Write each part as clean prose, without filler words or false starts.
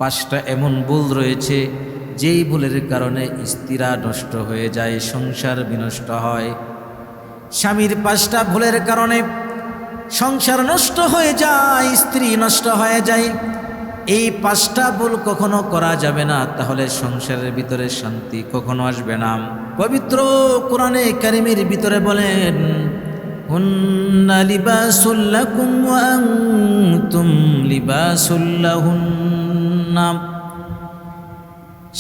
5টা এমন ভুল রয়েছে যেই ভুলের কারণে স্ত্রীরা নষ্ট হয়ে যায়, সংসার বিনষ্ট হয়। স্বামীর 5টা ভুলের কারণে সংসার নষ্ট হয়ে যায়, স্ত্রী নষ্ট হয়ে যায়। এই 5টা ভুল কখনো করা যাবে না, তাহলে সংসারের ভিতরে শান্তি কখনো আসবে না। পবিত্র কোরআনে কারিমের ভিতরে বলেন, হুন্না লিবাসুল লাকুম ওয়া আনতুম লিবাসুল লাহুন্না।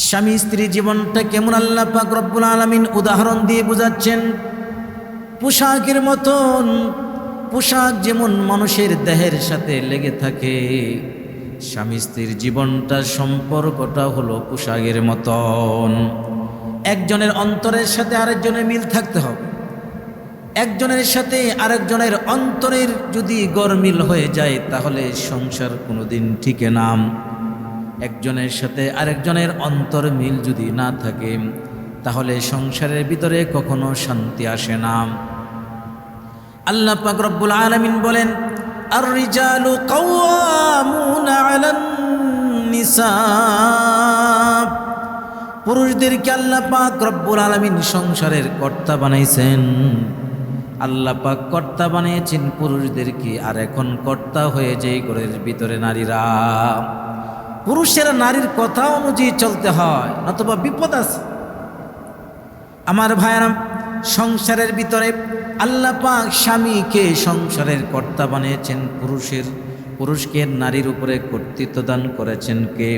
স্বামী স্ত্রী জীবনটা কেমন আল্লাহ পাক রব্বুল আলামিন উদাহরণ দিয়ে বোঝাচ্ছেন। পোশাকের মতন, পোশাক যেমন মানুষের দেহের সাথে লেগে থাকে, স্বামী স্ত্রীর জীবনটা সম্পর্কটা হলো পোশাকের মতন। একজনের অন্তরের সাথে আরেকজনের মিল থাকতে হবে। একজনের সাথে আরেকজনের অন্তরের যদি গরমিল হয়ে যায় তাহলে সংসার কোনোদিন টিকে না। একজনের সাথে আরেকজনের অন্তর মিল যদি না থাকে তাহলে সংসারের ভিতরে কখনো শান্তি আসে না। আল্লাহ পাক রব্বুল আলামিন বলেন, আর রিজালু কাওয়ামুনা আলান নিসা। পুরুষদেরকে আল্লাহ পাক রব্বুল আলামিন সংসারের কর্তা বানাইছেন। আল্লাহ পাক কর্তা বানিয়েছেন পুরুষদেরকে, আর এখন কর্তা হয়ে যায় ঘরের ভিতরে নারীরা। পুরুষেরা নারীর কথা অনুযায়ী চলতে হয়, নতুবা বিপদ আছে। আমার ভাইয়েরা, সংসারের ভিতরে আল্লাহ পাক স্বামীকে সংসারের কর্তা বানিয়েছেন, পুরুষকে নারীর উপরে কর্তৃত্ব দান করেছেন কে?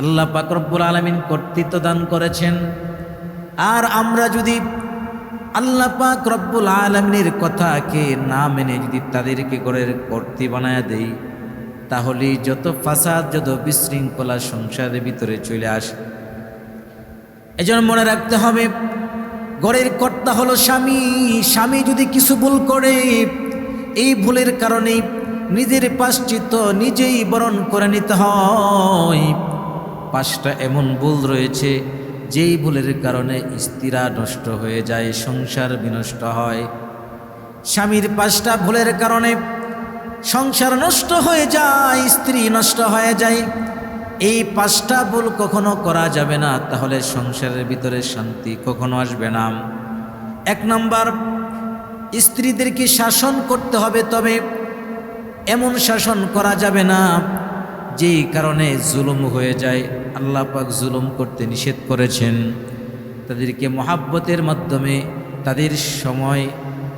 আল্লাহ পাক রব্বুল আলামিন কর্তৃত্ব দান করেছেন। আর আমরা যদি আল্লাহ পাক রব্বুল আলামিনের কথাকে না মেনে যদি তাদেরকে ঘরের কর্ত্রী বানায়া দেই, তাহলে যত ফাসাদ, যত বিশৃঙ্খলা সংসারের ভিতরে চলে আসে। এজন্য মনে রাখতে হবে, ঘরের কর্তা হলো স্বামী। স্বামী যদি কিছু ভুল করে, এই ভুলের কারণে নিজের প্রায়শ্চিত্ত নিজেই বরণ করে নিতে হয়। 5টা এমন ভুল রয়েছে যেই ভুলের কারণে স্ত্রীরা নষ্ট হয়ে যায়, সংসার বিনষ্ট হয়। স্বামীর 5টা ভুলের কারণে সংসার নষ্ট হয়ে যায়, স্ত্রী নষ্ট হয়ে যায়। এই 5টা ভুল কখনো করা যাবে না, তাহলে সংসারের ভিতরে শান্তি কখনো আসবে না। 1 নাম্বার, স্ত্রীদেরকে শাসন করতে হবে, তবে এমন শাসন করা যাবে না যেই কারণে জুলুম হয়ে যায়। আল্লাহ পাক জুলুম করতে নিষেধ করেছেন। তাদেরকে মহাব্বতের মাধ্যমে তাদের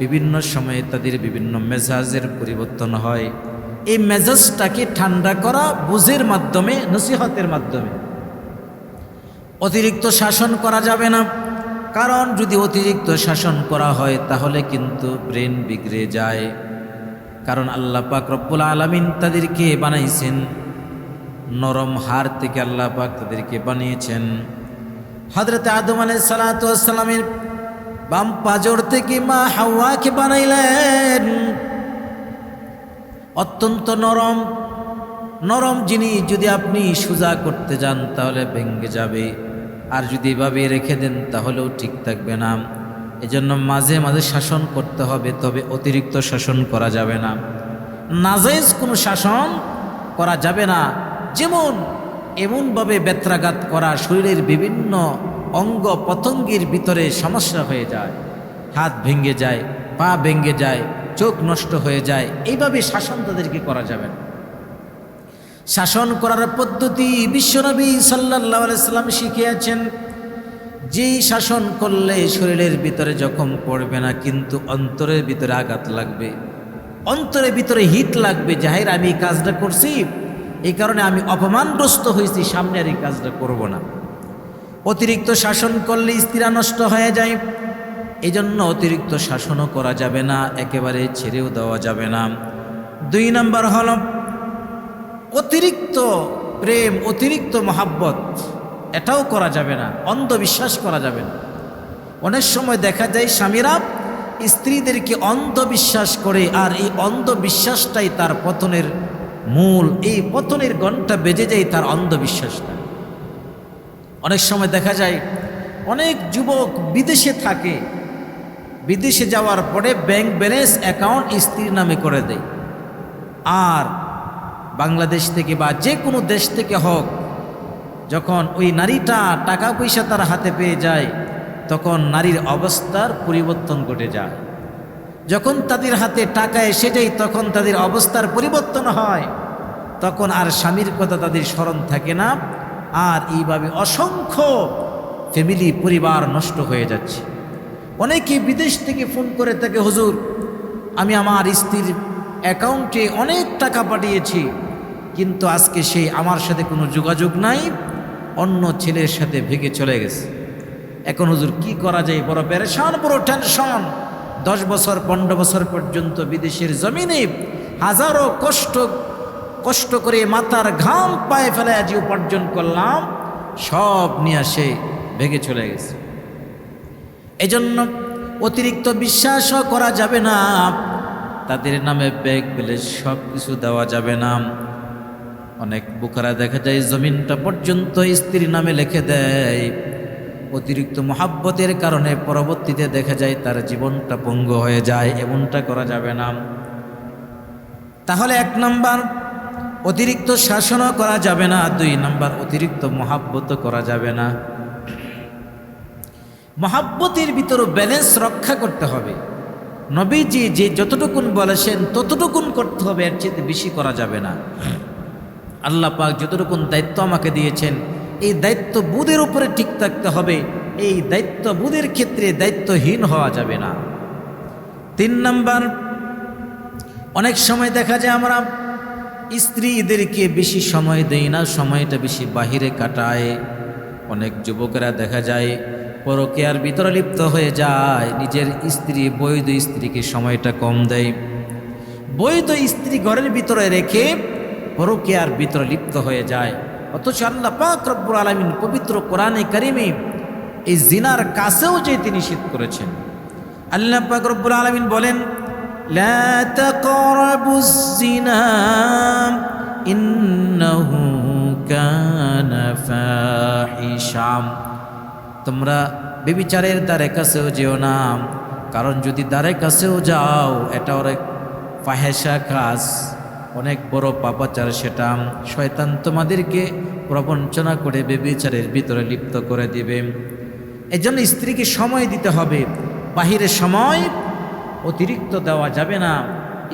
বিভিন্ন সময়ে তাদের বিভিন্ন মেজাজের পরিবর্তন হয়। এই মেজাজটাকে ঠান্ডা করা বুঝের মাধ্যমে, নসিহতের মাধ্যমে। অতিরিক্ত শাসন করা যাবে না, কারণ যদি অতিরিক্ত শাসন করা হয় তাহলে কিন্তু ব্রেন বিগড়ে যায়। কারণ আল্লাহ পাক রব্বুল আলামিন তাদেরকে বানাইছেন নরম হাড় থেকে, আল্লাহ পাক তাদেরকে বানিয়েছেন। হযরত আদম আলাইহিস সালাতু ওয়াস সালামের বাম পাজর থেকে মা হাওয়াকে বানাইলেন। অত্যন্ত নরম নরম জিনিস যদি আপনি সোজা করতে যান তাহলে ভেঙে যাবে, আর যদি এভাবে রেখে দেন তাহলেও ঠিক থাকবে না। এজন্য মাঝে মাঝে শাসন করতে হবে, তবে অতিরিক্ত শাসন করা যাবে না। নাজায়েজ কোনো শাসন করা যাবে না। যেমন এমনভাবে বেত্রাঘাত করা, শরীরের বিভিন্ন অঙ্গ প্রত্যঙ্গের ভিতরে সমস্যা হয়ে যায়, হাত ভেঙে যায়, পা ভেঙে যায়, চোখ নষ্ট হয়ে যায়, এইভাবে শাসন তাদেরকে করা যাবে না। শাসন করার পদ্ধতি বিশ্বনবী সাল্লাল্লাহু আলাইহি সাল্লাম শিখিয়েছেন। যেই শাসন করলে শরীরের ভিতরে জখম পড়বে না, কিন্তু অন্তরের ভিতরে আঘাত লাগবে, অন্তরের ভিতরে হিট লাগবে, জাহির আমি এই কাজটা করছি, এই কারণে আমি অপমানগ্রস্ত হয়েছি, সামনে আর এই কাজটা করব না। অতিরিক্ত শাসন করলে স্ত্রীরা নষ্ট হয়ে যায়। এই জন্য অতিরিক্ত শাসনও করা যাবে না, একেবারে ছেড়েও দেওয়া যাবে না। 2 নাম্বার হল অতিরিক্ত প্রেম, অতিরিক্ত মহাব্বত, এটাও করা যাবে না। অন্ধবিশ্বাস করা যাবে না। অনেক সময় দেখা যায় স্বামীরা স্ত্রীদেরকে অন্ধবিশ্বাস করে, আর এই অন্ধবিশ্বাসটাই তার পতনের মূল। এই পতনের ঘণ্টা বেজে যায় তার অন্ধবিশ্বাসটা। অনেক সময় দেখা যায় অনেক যুবক বিদেশে থাকে, বিদেশে যাওয়ার পরে ব্যাংক ব্যালেন্স অ্যাকাউন্ট স্ত্রীর নামে করে দেয়, আর বাংলাদেশ থেকে বা যে কোনো দেশ থেকে হোক, যখন ওই নারীটা টাকা পয়সা তার হাতে পেয়ে যায় তখন নারীর অবস্থার পরিবর্তন ঘটে যায়। যখন তাদের হাতে টাকা এসে যায় তখন তাদের অবস্থার পরিবর্তন হয়, তখন আর স্বামীর কথা তাদের স্মরণ থাকে না। আর এইভাবে অসংখ্য ফ্যামিলি পরিবার নষ্ট হয়ে যাচ্ছে। অনেকে বিদেশ থেকে ফোন করে থাকে, হুজুর আমি আমার স্ত্রীর অ্যাকাউন্টে অনেক টাকা পাঠিয়েছি, কিন্তু আজকে সে আমার সাথে কোনো যোগাযোগ নাই, অন্য ছেলের সাথে ভেগে চলে গেছে। এখন হুজুর কি করা যায়? বড় পেরেশান, বড় টেনশন। 10 বছর 15 বছর পর্যন্ত বিদেশের জমিনে হাজারো কষ্ট করে মাথার ঘাম পায়ে ফেলে আজ উপার্জন করলাম, সব নিয়ে সে ভেগে চলে গেছে। এজন্য অতিরিক্ত বিশ্বাসও করা যাবে না, তাদের নামে ব্যাগ ব্যালেন্স সব কিছু দেওয়া যাবে না। অনেক বুকারা দেখা যায় জমিনটা পর্যন্ত স্ত্রীর নামে লিখে দেয়, অতিরিক্ত মহাব্বতের কারণে পরবর্তীতে দেখা যায় তার জীবনটা পঙ্গু হয়ে যায়। এমনটা করা যাবে না। তাহলে 1 নাম্বার অতিরিক্ত শাসনও করা যাবে না, 2 নাম্বার অতিরিক্ত মহাব্বতও করা যাবে না। মহাব্বতের ভিতরে ব্যালেন্স রক্ষা করতে হবে। নবীজি যে যতটুকুন বলেছেন ততটুকুন করতে হবে, এর চেয়ে বেশি করা যাবে না। আল্লাহ পাক যতটুকুন দায়িত্ব আমাকে দিয়েছেন এই দায়িত্ব বোধের উপরে ঠিক থাকতে হবে। এই দায়িত্ব বোধের ক্ষেত্রে দায়িত্বহীন হওয়া যাবে না। 3 নাম্বার, অনেক সময় দেখা যায় আমরা স্ত্রীদেরকে বেশি সময় দেই না, সময়টা বেশি বাহিরে কাটায়। অনেক যুবকেরা দেখা যায় পরকীয়ার ভিতরে লিপ্ত হয়ে যায়, নিজের স্ত্রী বৈধ স্ত্রীকে সময়টা কম দেয়। বৈধ স্ত্রী ঘরের ভিতরে রেখে পরকীয়ার ভিতরে লিপ্ত হয়ে যায়। অথচ আল্লাহ পাক রব্বুল আলামিন পবিত্র কোরআনে কারিমে এই জিনার কাছেও যেতে নিষেধ করেছেন। আল্লাহ পাক রব্বুল আলামিন বলেন, লা তাকরাবুজ জিনা ইন্নাহু কানা ফাহিশা। তোমরা ব্যভিচারের দ্বারে কাছেও যেও না, কারণ যদি দ্বারে কাছেও যাও এটা অনেক ফাহেসা কাজ, অনেক বড় পাপাচার। সেটা শয়তান তোমাদেরকে প্রবঞ্চনা করে ব্যভিচারের ভিতরে লিপ্ত করে দিবে। এজন্য স্ত্রীকে সময় দিতে হবে, বাহিরে সময় অতিরিক্ত দেওয়া যাবে না,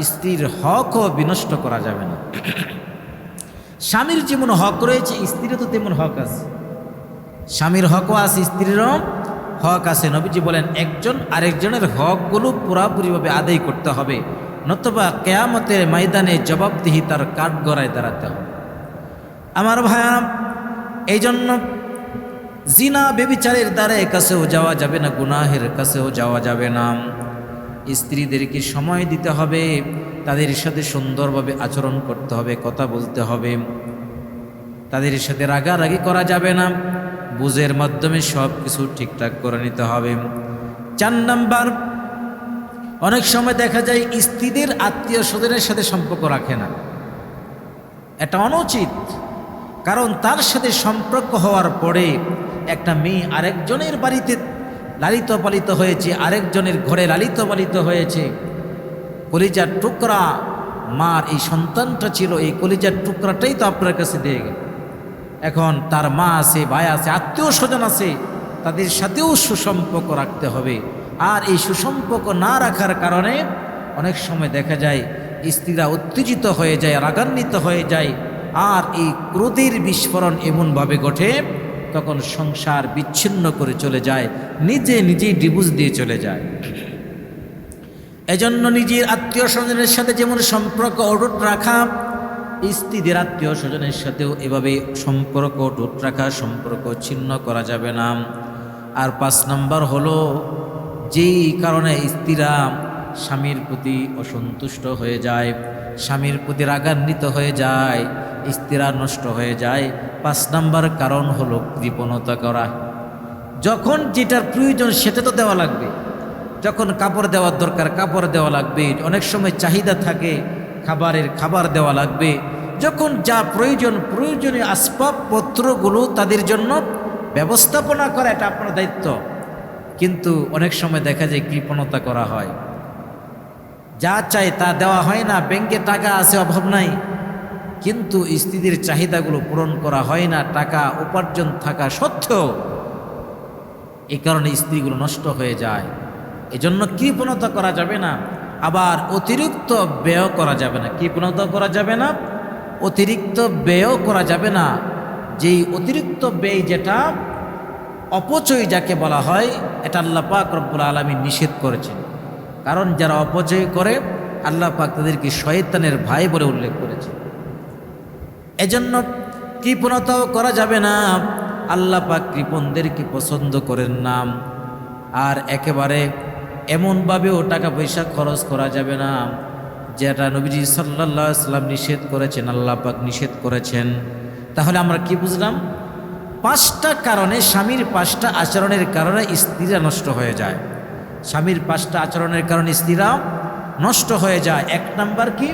স্ত্রীর হকও বিনষ্ট করা যাবে না। স্বামীর যেমন হক রয়েছে স্ত্রীরও তো তেমন হক আছে। স্বামীর হকও আছে, স্ত্রীরও হক আছে। নবীজি বলেন একজন আরেকজনের হকগুলো পুরাপুরিভাবে আদায় করতে হবে, নতুবা কেয়ামতের ময়দানে জবাবদিহি তার কাঠগড়ায় দাঁড়াতে হবে। আমার ভাইয়া, এই জন্য জিনা ব্যভিচারের দ্বারে কাছেও যাওয়া যাবে না, গুনাহের কাছেও যাওয়া যাবে না। স্ত্রীদেরকে সময় দিতে হবে, তাদের সাথে সুন্দরভাবে আচরণ করতে হবে, কথা বলতে হবে, তাদের সাথে রাগারাগি করা যাবে না, বুঝের মাধ্যমে সব কিছু ঠিকঠাক করে নিতে হবে। 4 নাম্বার, অনেক সময় দেখা যায় স্ত্রীদের আত্মীয় স্বজনের সাথে সম্পর্ক রাখে না। এটা অনুচিত, কারণ তার সাথে সম্পর্ক হওয়ার পরে একটা মেয়ে আরেকজনের বাড়িতে লালিত পালিত হয়েছে, আরেকজনের ঘরে লালিত পালিত হয়েছে, কলিজার টুকরা মার এই সন্তানটা ছিল, এই কলিজার টুকরাটাই তো আপনার কাছে দিয়ে গেল। এখন তার মা আছে, ভাই আছে, আত্মীয় স্বজন আছে, তাদের সাথেও সুসম্পর্ক রাখতে হবে। আর এই সুসম্পর্ক না রাখার কারণে অনেক সময় দেখা যায় স্ত্রীরা উত্তেজিত হয়ে যায়, রাগান্বিত হয়ে যায়, আর এই ক্রোধের বিস্ফোরণ এমনভাবে ঘটে তখন সংসার বিচ্ছিন্ন করে চলে যায়, নিজেই ডিভোর্স দিয়ে চলে যায়। এজন্য নিজের আত্মীয় স্বজনের সাথে যেমন সম্পর্ক অটুট রাখা, স্ত্রীদের আত্মীয় স্বজনের সাথেও এভাবে সম্পর্ক অটুট রাখা, সম্পর্ক ছিন্ন করা যাবে না। আর 5 নম্বর হলো, যেই কারণে স্ত্রীরা স্বামীর প্রতি অসন্তুষ্ট হয়ে যায়, স্বামীর প্রতি রাগান্বিত হয়ে যায়, স্ত্রীরা নষ্ট হয়ে যায়, 5 নম্বর কারণ হলো কৃপণতা করা। যখন যেটার প্রয়োজন সেটা তো দেওয়া লাগবে, যখন কাপড় দেওয়ার দরকার কাপড় দেওয়া লাগবে, অনেক সময় চাহিদা থাকে খাবারের, খাবার দেওয়া লাগবে, যখন যা প্রয়োজন প্রয়োজনীয় আসবাবপত্রগুলো তাদের জন্য ব্যবস্থাপনা করা, এটা আপনার দায়িত্ব। কিন্তু অনেক সময় দেখা যায় কৃপণতা করা হয়, যা চাই তা দেওয়া হয় না। ব্যাংকে টাকা আছে, অভাব নাই, কিন্তু স্ত্রীদের চাহিদাগুলো পূরণ করা হয় না, টাকা উপার্জন থাকা সত্ত্বেও। এই কারণে স্ত্রীগুলো নষ্ট হয়ে যায়। এজন্য কৃপণতা করা যাবে না, আবার অতিরিক্ত ব্যয় করা যাবে না। কৃপণতা করা যাবে না, অতিরিক্ত ব্যয় করা যাবে না। যেই অতিরিক্ত ব্যয়, যেটা অপচয় যাকে বলা হয়, এটা আল্লাহ পাক রব্বুল আলামিন নিষেধ করেছেন। কারণ যারা অপচয় করে আল্লাহ পাক তাদেরকে শয়তানের ভাই বলে উল্লেখ করেছে। এজন্য কৃপণতাও করা যাবে না। আল্লাহ পাক কৃপণদেরকে পছন্দ করেন না। আর একেবারে এমনভাবেও টাকা পয়সা খরচ করা যাবে না যেটা নবীজি সাল্লাল্লাহু আলাইহি ওয়াসাল্লাম নিষেধ করেছেন, আল্লাহ পাক নিষেধ করেছেন। তাহলে আমরা কি বুঝলাম? 5টা কারণে, স্বামীর 5টা আচরণের কারণে স্ত্রীরা নষ্ট হয়ে যায়। স্বামীর 5টা আচরণের কারণে স্ত্রীরা নষ্ট হয়ে যায়। 1 নাম্বার কি?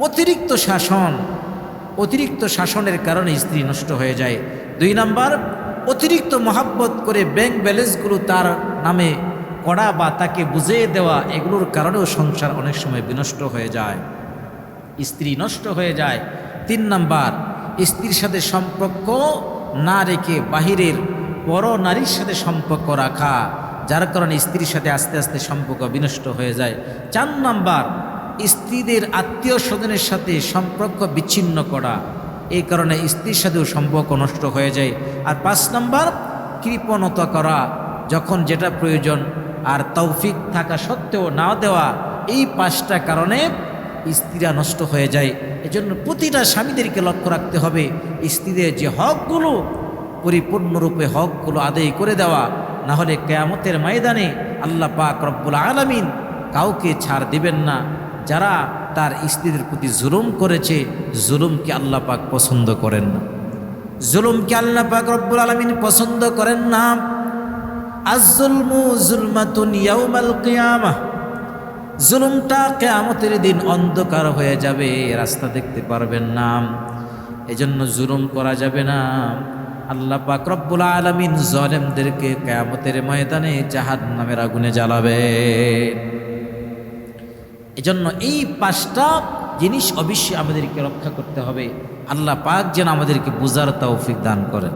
অতিরিক্ত শাসন। অতিরিক্ত শাসনের কারণে স্ত্রী নষ্ট হয়ে যায়। 2 নাম্বার, অতিরিক্ত মহাব্বত করে ব্যাংক ব্যালেন্সগুলো তার নামে করা বা তাকে বুঝিয়ে দেওয়া, এগুলোর কারণেও সংসার অনেক সময় বিনষ্ট হয়ে যায়, স্ত্রী নষ্ট হয়ে যায়। 3 নাম্বার, স্ত্রীর সাথে সম্পর্ক না রেখে বাহিরের বড় নারীর সাথে সম্পর্ক রাখা, যার কারণে স্ত্রীর সাথে আস্তে আস্তে সম্পর্ক বিনষ্ট হয়ে যায়। 4 নাম্বার, স্ত্রীদের আত্মীয় স্বজনের সাথে সম্পর্ক বিচ্ছিন্ন করা, এই কারণে স্ত্রীর সাথেও সম্পর্ক নষ্ট হয়ে যায়। আর 5 নাম্বার, কৃপণতা করা, যখন যেটা প্রয়োজন আর তৌফিক থাকা সত্ত্বেও না দেওয়া। এই 5টা কারণে স্ত্রীরা নষ্ট হয়ে যায়। এজন্য প্রতিটা স্বামীদেরকে লক্ষ্য রাখতে হবে স্ত্রীদের যে হকগুলো, পরিপূর্ণরূপে হকগুলো আদায় করে দেওয়া, না হলে কিয়ামতের ময়দানে আল্লাহ পাক রব্বুল আলামিন কাউকে ছাড় দিবেন না। যারা তার স্ত্রীদের প্রতি জুলুম করেছে, জুলুমকে আল্লাহ পাক পছন্দ করেন না। জুলুমকে আল্লাহ পাক রব্বুল আলামিন পছন্দ করেন না। আয-যুলমু যুলমাতুন ইয়াউমাল কিয়ামাহ, জুলুমটা কিয়ামতের দিন অন্ধকার হয়ে যাবে, রাস্তা দেখতে পারবেন না। এজন্য জুলুম করা যাবে না। আল্লাহ পাক রব্বুল আলামিন জালেমদেরকে কিয়ামতের ময়দানে জাহান্নামের আগুনে জ্বালাবে। এজন্য এই 5টা জিনিস অবশ্যই আমাদেরকে রক্ষা করতে হবে। আল্লাহ পাক যেন আমাদেরকে বুঝার তৌফিক দান করেন।